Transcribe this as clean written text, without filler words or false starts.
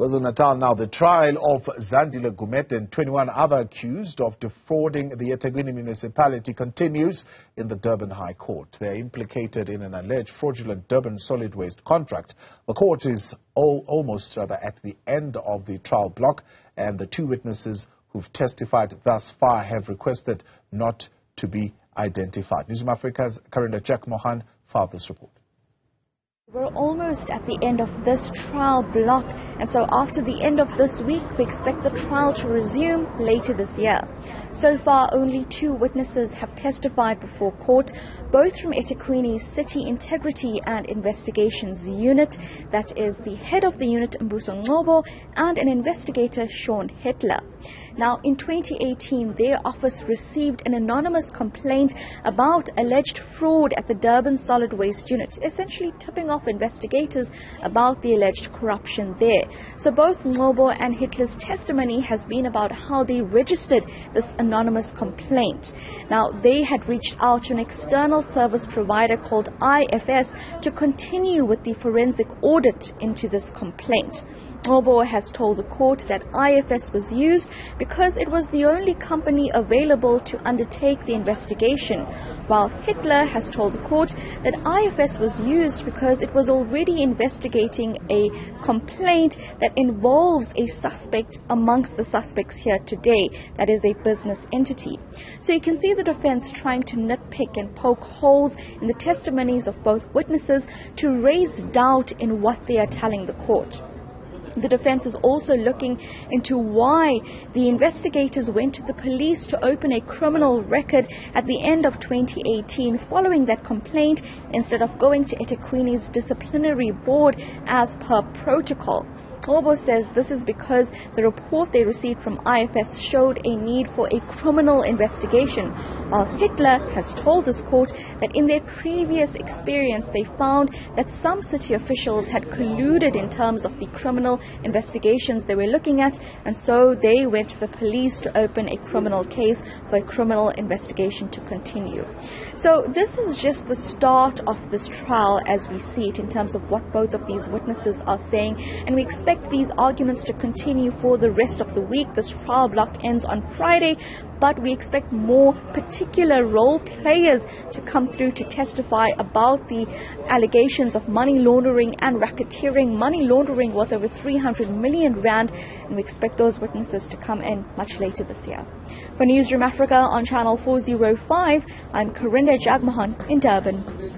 KwaZulu-Natal now, the trial of Zandile Gumede and 21 other accused of defrauding the eThekwini municipality continues in the Durban High Court. They are implicated in an alleged fraudulent Durban solid waste contract. The court is almost at the end of the trial block, and the two witnesses who've testified thus far have requested not to be identified. Newzroom Afrika's Karinda Jagmohan filed this report. We're almost at the end of this trial block, and so after the end of this week, we expect the trial to resume later this year. So far, only two witnesses have testified before court, both from eThekwini's City Integrity and Investigations Unit, that is the head of the unit, Mbuso, and an investigator, Sean Hitler. Now, in 2018, their office received an anonymous complaint about alleged fraud at the Durban Solid Waste Unit, essentially tipping off investigators about the alleged corruption there. So both Ngobo and Hitler's testimony has been about how they registered this anonymous complaint. Now, they had reached out to an external service provider called IFS to continue with the forensic audit into this complaint. Ngobo has told the court that IFS was used because it was the only company available to undertake the investigation, while Hitler has told the court that IFS was used because it was already investigating a complaint that involves a suspect amongst the suspects here today, that is a business entity. So you can see the defense trying to nitpick and poke holes in the testimonies of both witnesses to raise doubt in what they are telling the court. The defense is also looking into why the investigators went to the police to open a criminal record at the end of 2018 following that complaint instead of going to eThekwini's disciplinary board as per protocol. Ngobo says this is because the report they received from IFS showed a need for a criminal investigation, while Hitler has told this court that in their previous experience they found that some city officials had colluded in terms of the criminal investigations they were looking at, and so they went to the police to open a criminal case for a criminal investigation to continue. So this is just the start of this trial as we see it in terms of what both of these witnesses are saying, and we expect these arguments to continue for the rest of the week. This trial block ends on Friday, but we expect more particular role players to come through to testify about the allegations of money laundering and racketeering. Money laundering worth over 300 million rand, and we expect those witnesses to come in much later this year. For Newzroom Afrika on channel 405, I'm Karinda Jagmohan in Durban.